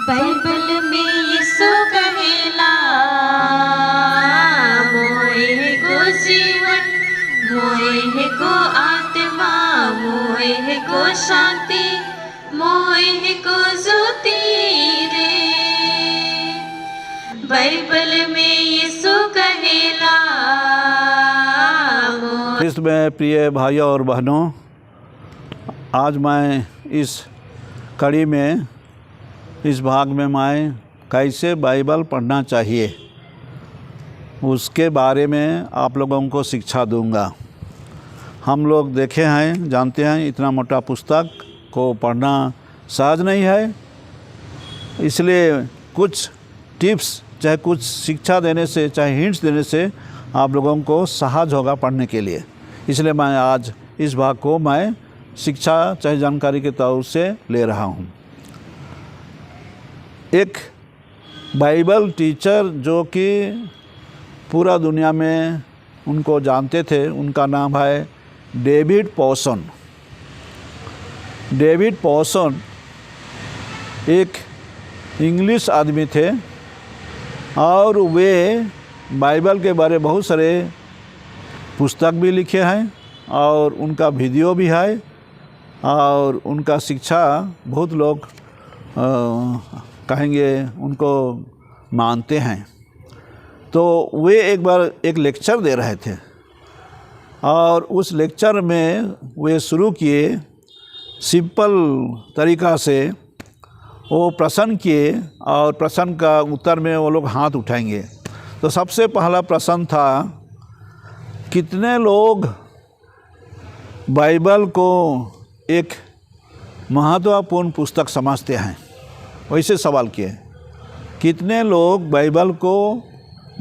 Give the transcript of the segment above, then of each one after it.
Bible में यीशु कहेला मोए को जीवन, मोए को आत्मा, मोए को शांति, मोए को ज्योति रे। बाइबल में यीशु कहेला ख्रिस्त में प्रिय भाइयों और बहनों, आज मैं इस कड़ी में इस भाग में मैं कैसे बाइबल पढ़ना चाहिए उसके बारे में आप लोगों को शिक्षा दूंगा। हम लोग देखे हैं, जानते हैं, इतना मोटा पुस्तक को पढ़ना सहज नहीं है, इसलिए कुछ टिप्स, चाहे कुछ शिक्षा देने से, चाहे हिंट्स देने से आप लोगों को सहज होगा पढ़ने के लिए। इसलिए मैं आज इस भाग को मैं शिक्षा चाहे जानकारी के तौर से ले रहा हूँ। एक बाइबल टीचर जो कि पूरा दुनिया में उनको जानते थे, उनका नाम है डेविड पॉसन। डेविड पॉसन एक इंग्लिश आदमी थे और वे बाइबल के बारे में बहुत सारे पुस्तक भी लिखे हैं और उनका वीडियो भी है और उनका शिक्षा बहुत लोग कहेंगे उनको मानते हैं। तो वे एक बार एक लेक्चर दे रहे थे और उस लेक्चर में वे शुरू किए सिंपल तरीक़ा से, वो प्रश्न किए और प्रश्न का उत्तर में वो लोग हाथ उठाएंगे। तो सबसे पहला प्रश्न था, कितने लोग बाइबल को एक महत्वपूर्ण पुस्तक समझते हैं? वैसे सवाल किए, कितने लोग बाइबल को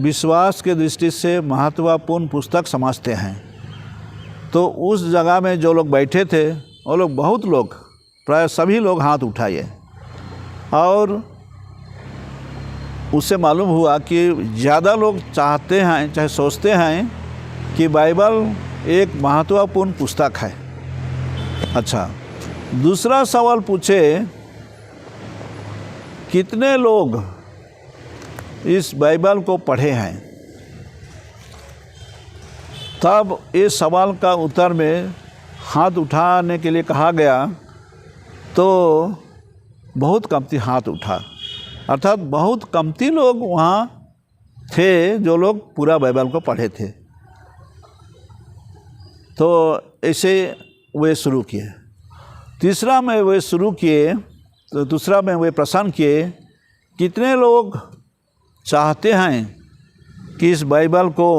विश्वास के दृष्टि से महत्वपूर्ण पुस्तक समझते हैं? तो उस जगह में जो लोग बैठे थे वो लोग, बहुत लोग, प्राय सभी लोग हाथ उठाए और उससे मालूम हुआ कि ज़्यादा लोग चाहते हैं, चाहे सोचते हैं कि बाइबल एक महत्वपूर्ण पुस्तक है। अच्छा, दूसरा सवाल पूछे, कितने लोग इस बाइबल को पढ़े हैं? तब इस सवाल का उत्तर में हाथ उठाने के लिए कहा गया तो बहुत कमती हाथ उठा, अर्थात बहुत कमती लोग वहाँ थे जो लोग पूरा बाइबल को पढ़े थे। तो ऐसे वे शुरू किए। तीसरा में वे शुरू किए, तो दूसरा में वे प्रश्न किए, कितने लोग चाहते हैं कि इस बाइबल को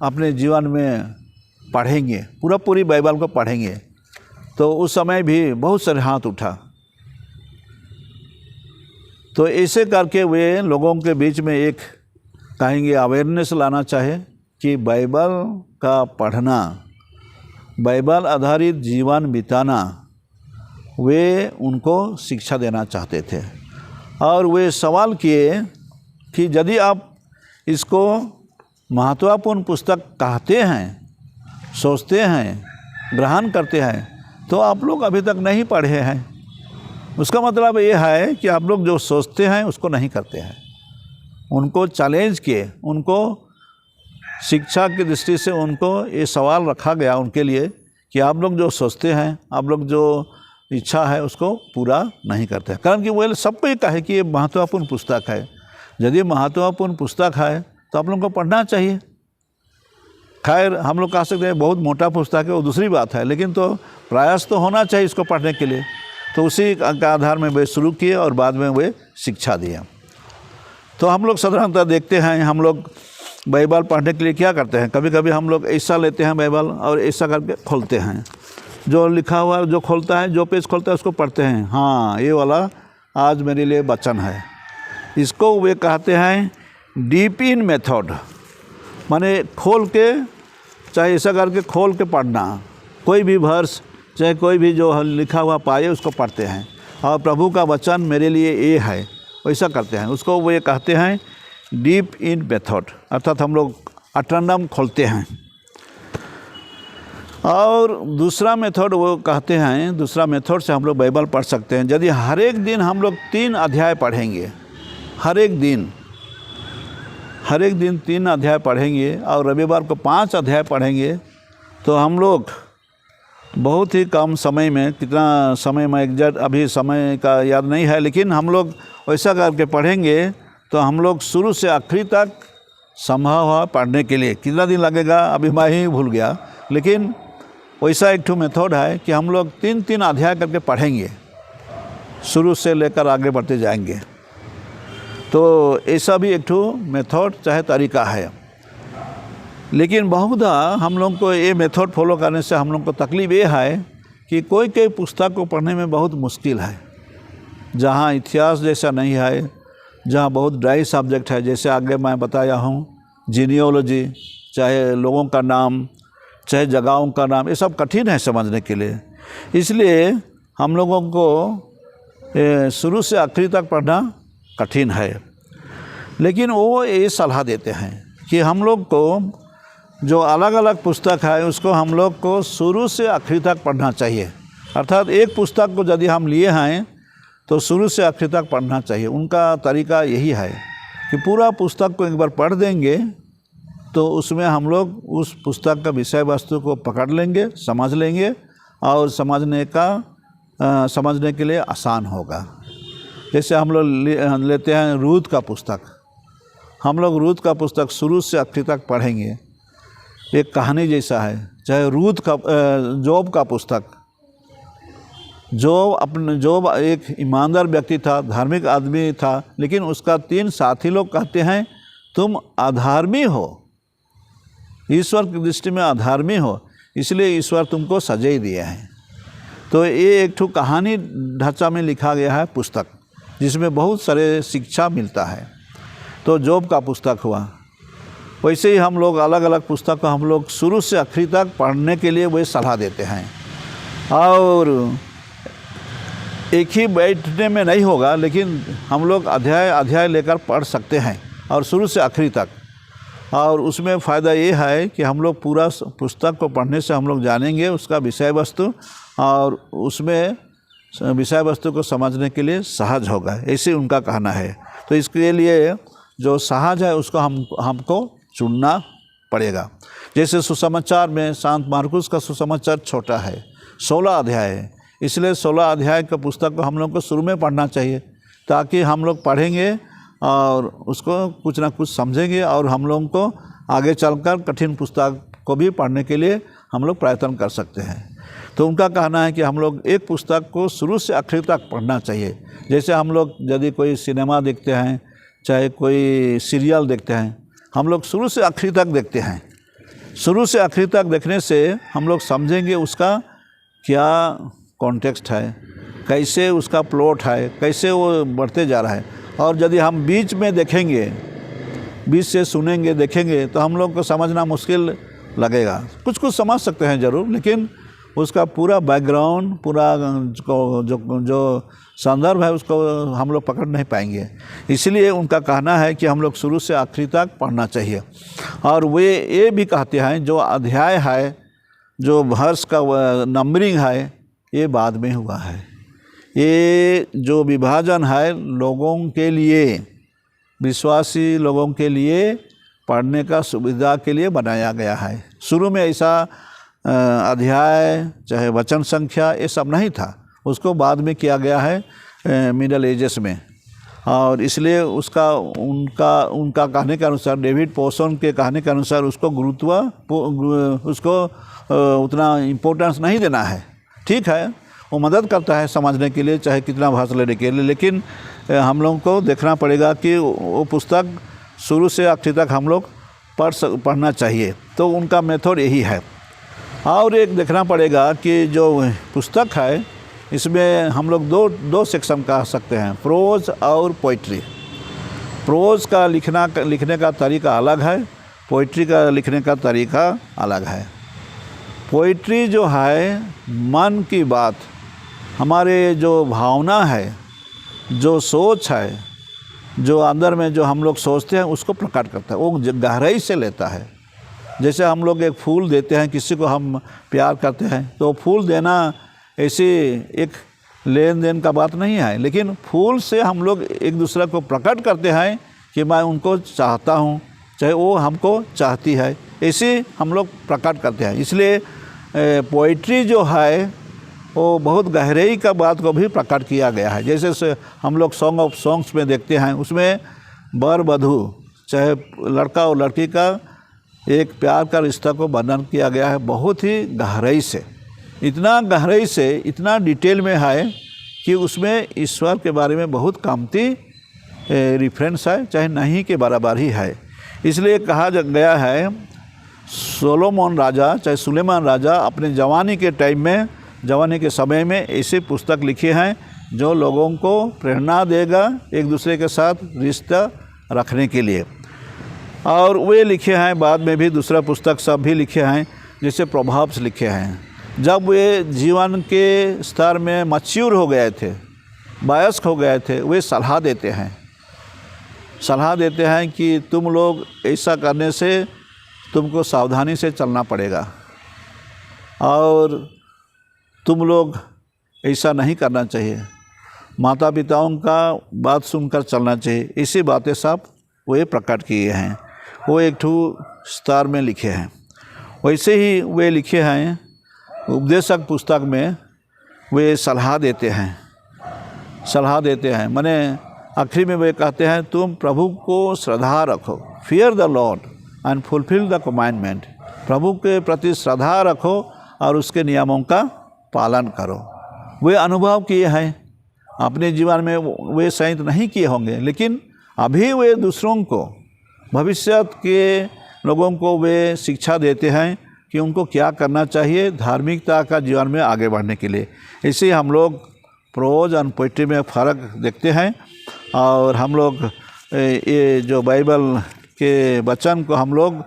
अपने जीवन में पढ़ेंगे, पूरी बाइबल को पढ़ेंगे? तो उस समय भी बहुत सारे हाथ उठा। तो ऐसे करके वे लोगों के बीच में एक कहेंगे अवेयरनेस लाना चाहे कि बाइबल का पढ़ना, बाइबल आधारित जीवन बिताना, वे उनको शिक्षा देना चाहते थे। और वे सवाल किए कि यदि आप इसको महत्वपूर्ण पुस्तक कहते हैं, सोचते हैं, ग्रहण करते हैं, तो आप लोग अभी तक नहीं पढ़े हैं। उसका मतलब ये है कि आप लोग जो सोचते हैं उसको नहीं करते हैं। उनको चैलेंज किए, उनको शिक्षा की दृष्टि से उनको ये सवाल रखा गया उनके लिए कि आप लोग जो सोचते हैं, आप लोग जो इच्छा है उसको पूरा नहीं करते हैं। कारण कि वो सबको ये कहे कि ये महत्वपूर्ण पुस्तक है। यदि महत्वपूर्ण पुस्तक है तो आप लोगों को पढ़ना चाहिए। खैर, हम लोग कह सकते हैं बहुत मोटा पुस्तक है, वो दूसरी बात है, लेकिन तो प्रयास तो होना चाहिए इसको पढ़ने के लिए। तो उसी का आधार में वे शुरू किए और बाद में वे शिक्षा दिए। तो हम लोग साधारणतः देखते हैं, हम लोग बाइबल पढ़ने के लिए क्या करते हैं, कभी कभी हम लोग ऐसा लेते हैं बाइबल और ऐसा करके खोलते हैं, जो लिखा हुआ जो खोलता है, जो पेज खोलता है उसको पढ़ते हैं। हाँ, ये वाला आज मेरे लिए वचन है। इसको वे कहते हैं डीप इन मेथड, माने खोल के, चाहे ऐसा करके खोल के पढ़ना। कोई भी वर्स, चाहे कोई भी जो लिखा हुआ पाए उसको पढ़ते हैं और प्रभु का वचन मेरे लिए ये है, वैसा करते हैं। उसको वे कहते हैं डीप इन मेथड, अर्थात हम लोग अटरनम खोलते हैं। और दूसरा मेथड वो कहते हैं, दूसरा मेथड से हम लोग बाइबल पढ़ सकते हैं। यदि हर एक दिन हम लोग 3 अध्याय पढ़ेंगे, हर एक दिन 3 अध्याय पढ़ेंगे और रविवार को 5 अध्याय पढ़ेंगे, तो हम लोग बहुत ही कम समय में, कितना समय में एग्जैक्ट अभी समय का याद नहीं है, लेकिन हम लोग वैसा करके पढ़ेंगे तो हम लोग शुरू से आखिरी तक संभव है पढ़ने के लिए। कितना दिन लगेगा अभी मैं ही भूल गया, लेकिन वैसा एक ठो मेथड है कि हम लोग 3 अध्याय करके पढ़ेंगे, शुरू से लेकर आगे बढ़ते जाएंगे। तो ऐसा भी एक ठो मेथड चाहे तरीका है। लेकिन बहुधा हम लोग को ये मेथड फॉलो करने से हम लोग को तकलीफ ये है कि कोई पुस्तक को पढ़ने में बहुत मुश्किल है। जहाँ इतिहास जैसा नहीं है, जहाँ बहुत ड्राई सब्जेक्ट है, जैसे आगे मैं बताया हूँ, जीनियोलॉजी, चाहे लोगों का नाम, चाहे जगहों का नाम, ये सब कठिन है समझने के लिए। इसलिए हम लोगों को शुरू से आखिरी तक पढ़ना कठिन है। लेकिन वो ये सलाह देते हैं कि हम लोग को जो अलग अलग पुस्तक है उसको हम लोग को शुरू से आखिरी तक पढ़ना चाहिए। अर्थात एक पुस्तक को यदि हम लिए हैं तो शुरू से आखिरी तक पढ़ना चाहिए। उनका तरीका यही है कि पूरा पुस्तक को एक बार पढ़ देंगे तो उसमें हम लोग उस पुस्तक का विषय वस्तु को पकड़ लेंगे, समझ लेंगे और समझने के लिए आसान होगा। जैसे हम लोग लेते हैं रूत का पुस्तक, हम लोग रूत का पुस्तक शुरू से आखिरी तक पढ़ेंगे, एक कहानी जैसा है। चाहे जोब का पुस्तक, जोब एक ईमानदार व्यक्ति था, धार्मिक आदमी था, लेकिन उसका 3 साथी लोग कहते हैं तुम अधर्मी हो, ईश्वर की दृष्टि में अधर्मी हो, इसलिए ईश्वर तुमको सजा दिए हैं। तो ये एक ठो कहानी ढांचा में लिखा गया है पुस्तक, जिसमें बहुत सारे शिक्षा मिलता है। तो जोब का पुस्तक हुआ। वैसे ही हम लोग अलग अलग पुस्तक को हम लोग शुरू से आखिरी तक पढ़ने के लिए वही सलाह देते हैं। और एक ही बैठने में नहीं होगा, लेकिन हम लोग अध्याय लेकर पढ़ सकते हैं और शुरू से आखिरी तक। और उसमें फ़ायदा ये है कि हम लोग पूरा पुस्तक को पढ़ने से हम लोग जानेंगे उसका विषय वस्तु, और उसमें विषय वस्तु को समझने के लिए सहज होगा, ऐसे उनका कहना है। तो इसके लिए जो सहज है उसको हमको चुनना पड़ेगा। जैसे सुसमाचार में संत मार्कुस का सुसमाचार छोटा है, 16 अध्याय है, इसलिए 16 अध्याय का पुस्तक को हम लोग को शुरू में पढ़ना चाहिए, ताकि हम लोग पढ़ेंगे और उसको कुछ ना कुछ समझेंगे और हम लोगों को आगे चलकर कठिन पुस्तक को भी पढ़ने के लिए हम लोग प्रयत्न कर सकते हैं। तो उनका कहना है कि हम लोग एक पुस्तक को शुरू से आखिरी तक पढ़ना चाहिए। जैसे हम लोग यदि कोई सिनेमा देखते हैं, चाहे कोई सीरियल देखते हैं, हम लोग शुरू से आखिरी तक देखते हैं। शुरू से आखिरी तक देखने से हम लोग समझेंगे उसका क्या कॉन्टेक्स्ट है, कैसे उसका प्लॉट है, कैसे वो बढ़ते जा रहा है। और यदि हम बीच में देखेंगे, बीच से सुनेंगे, देखेंगे, तो हम लोग को समझना मुश्किल लगेगा। कुछ समझ सकते हैं ज़रूर, लेकिन उसका पूरा बैकग्राउंड, पूरा जो संदर्भ है उसको हम लोग पकड़ नहीं पाएंगे। इसलिए उनका कहना है कि हम लोग शुरू से आखिरी तक पढ़ना चाहिए। और वे ये भी कहते हैं जो अध्याय है, जो वर्ष का नंबरिंग है, ये बाद में हुआ है। ये जो विभाजन है लोगों के लिए, विश्वासी लोगों के लिए पढ़ने का सुविधा के लिए बनाया गया है। शुरू में ऐसा अध्याय चाहे वचन संख्या ये सब नहीं था, उसको बाद में किया गया है मिडल एजेस में। और इसलिए उनका कहने के अनुसार, डेविड पोसन के कहने के अनुसार उसको उसको उतना इम्पोर्टेंस नहीं देना है। ठीक है, वो मदद करता है समझने के लिए, चाहे कितना भाषा लेने के लिए, लेकिन हम लोगों को देखना पड़ेगा कि वो पुस्तक शुरू से आखिर तक हम लोग पढ़ना चाहिए। तो उनका मेथड यही है। और एक देखना पड़ेगा कि जो पुस्तक है इसमें हम लोग दो सेक्शन कह सकते हैं, प्रोज और पोइट्री। प्रोज का लिखने का तरीका अलग है, पोइट्री का लिखने का तरीका अलग है। पोइट्री जो है मन की बात, हमारे जो भावना है, जो सोच है, जो अंदर में जो हम लोग सोचते हैं उसको प्रकट करता है, वो गहराई से लेता है, जैसे हम लोग एक फूल देते हैं, किसी को हम प्यार करते हैं, तो फूल देना ऐसी एक लेन देन का बात नहीं है, लेकिन फूल से हम लोग एक दूसरे को प्रकट करते हैं कि मैं उनको चाहता हूँ, चाहे वो हमको चाहती है, ऐसे हम लोग प्रकट करते हैं। इसलिए पोइट्री जो है वो बहुत गहराई का बात को भी प्रकट किया गया है। जैसे हम लोग सॉन्ग ऑफ सॉन्ग्स में देखते हैं, उसमें वर वधू चाहे लड़का और लड़की का एक प्यार का रिश्ता को वर्णन किया गया है बहुत ही गहराई से, इतना गहराई से, इतना डिटेल में है कि उसमें ईश्वर के बारे में बहुत कामती रेफरेंस है, चाहे नहीं के बराबर ही है। इसलिए कहा गया है सोलोमन राजा चाहे सुलेमान राजा अपने जवानी के टाइम में, जवानी के समय में ऐसी पुस्तक लिखी हैं जो लोगों को प्रेरणा देगा एक दूसरे के साथ रिश्ता रखने के लिए। और वे लिखे हैं बाद में भी दूसरा पुस्तक सब भी लिखे हैं, जैसे प्रोवर्ब्स लिखे हैं। जब वे जीवन के स्तर में मैच्योर हो गए थे, वयस्क हो गए थे, वे सलाह देते हैं कि तुम लोग ऐसा करने से तुमको सावधानी से चलना पड़ेगा और तुम लोग ऐसा नहीं करना चाहिए, माता पिताओं का बात सुनकर चलना चाहिए। ऐसी बातें सब वे प्रकट किए हैं, वो एक ठू स्तर में लिखे हैं। वैसे ही वे लिखे हैं उपदेशक पुस्तक में, वे सलाह देते हैं। माने आखिरी में वे कहते हैं तुम प्रभु को श्रद्धा रखो, fear the lord and fulfil the commandment. प्रभु के प्रति श्रद्धा रखो और उसके नियमों का पालन करो। वे अनुभव किए हैं अपने जीवन में, वे संत नहीं किए होंगे, लेकिन अभी वे दूसरों को, भविष्य के लोगों को वे शिक्षा देते हैं कि उनको क्या करना चाहिए धार्मिकता का जीवन में आगे बढ़ने के लिए। इसी हम लोग प्रोज और पोइट्री में फ़र्क देखते हैं और हम लोग ये जो बाइबल के वचन को हम लोग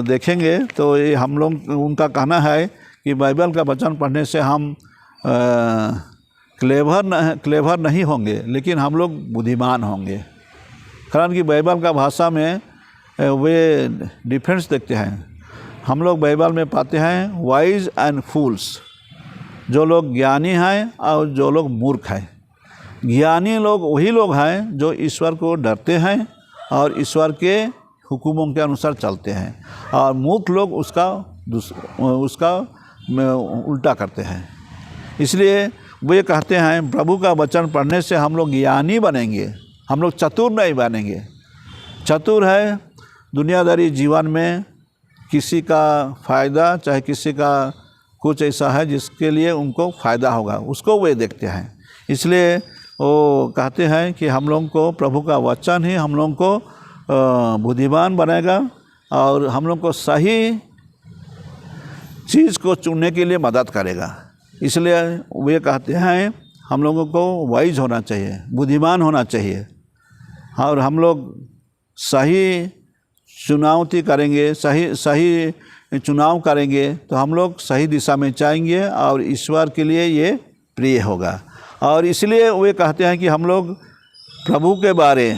देखेंगे तो ये हम लोग उनका कहना है कि बाइबल का वचन पढ़ने से हम क्लेवर नहीं होंगे, लेकिन हम लोग बुद्धिमान होंगे। कारण कि बाइबल का भाषा में वे डिफरेंस देखते हैं। हम लोग बाइबल में पाते हैं वाइज एंड फूल्स, जो लोग ज्ञानी हैं और जो लोग मूर्ख हैं। ज्ञानी लोग वही लोग हैं जो ईश्वर को डरते हैं और ईश्वर के हुक्मों के अनुसार चलते हैं, और मूर्ख लोग उसका उल्टा करते हैं। इसलिए वे कहते हैं प्रभु का वचन पढ़ने से हम लोग ज्ञानी बनेंगे, हम लोग चतुर नहीं बनेंगे। चतुर है दुनियादारी जीवन में किसी का फ़ायदा, चाहे किसी का कुछ ऐसा है जिसके लिए उनको फ़ायदा होगा, उसको वे देखते हैं। इसलिए वो कहते हैं कि हम लोगों को प्रभु का वचन ही हम लोगों को बुद्धिमान बनाएगा और हम लोग को सही चीज़ को चुनने के लिए मदद करेगा। इसलिए वे कहते हैं हम लोगों को वाइज होना चाहिए, बुद्धिमान होना चाहिए, और हम लोग सही चुनौती करेंगे, सही चुनाव करेंगे तो हम लोग सही दिशा में जाएंगे और ईश्वर के लिए ये प्रिय होगा। और इसलिए वे कहते हैं कि हम लोग प्रभु के बारे,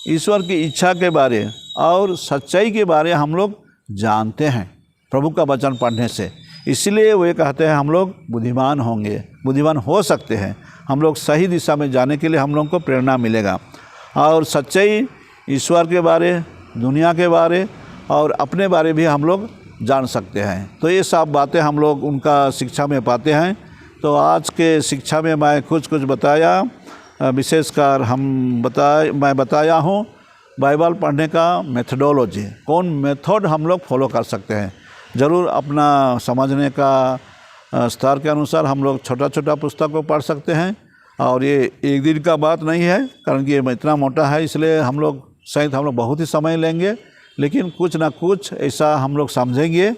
ईश्वर की इच्छा के बारे और सच्चाई के बारे हम लोग जानते हैं प्रभु का वचन पढ़ने से। इसलिए वे कहते हैं हम लोग बुद्धिमान होंगे, बुद्धिमान हो सकते हैं, हम लोग सही दिशा में जाने के लिए हम लोग को प्रेरणा मिलेगा। और सच्चाई ईश्वर के बारे, दुनिया के बारे और अपने बारे भी हम लोग जान सकते हैं। तो ये सब बातें हम लोग उनका शिक्षा में पाते हैं। तो आज के शिक्षा में मैं कुछ बताया, विशेषकर मैं बताया हूँ बाइबल पढ़ने का मेथडोलॉजी, कौन मेथड हम लोग फॉलो कर सकते हैं। ज़रूर अपना समझने का स्तर के अनुसार हम लोग छोटा छोटा पुस्तक को पढ़ सकते हैं, और ये एक दिन का बात नहीं है, कारण कि ये इतना मोटा है, इसलिए हम लोग बहुत ही समय लेंगे, लेकिन कुछ ना कुछ ऐसा हम लोग समझेंगे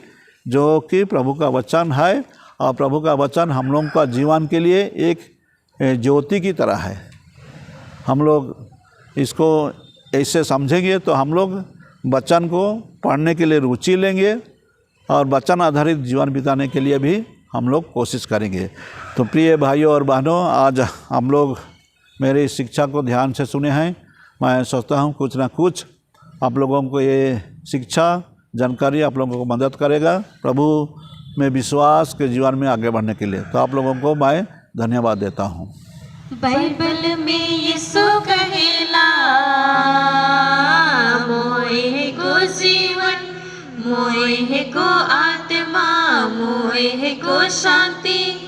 जो कि प्रभु का वचन है। और प्रभु का वचन हम लोग का जीवन के लिए एक ज्योति की तरह है। हम लोग इसको ऐसे समझेंगे तो हम लोग वचन को पढ़ने के लिए रुचि लेंगे और वचन आधारित जीवन बिताने के लिए भी हम लोग कोशिश करेंगे। तो प्रिय भाइयों और बहनों, आज हम लोग मेरी शिक्षा को ध्यान से सुने हैं। मैं सोचता हूँ कुछ ना कुछ आप लोगों को ये शिक्षा जानकारी आप लोगों को मदद करेगा प्रभु में विश्वास के जीवन में आगे बढ़ने के लिए। तो आप लोगों को मैं धन्यवाद देता हूँ। बाइबल में यीशु कहेला मोए को जीवन, मोए को आत्मा, मोए को शांति।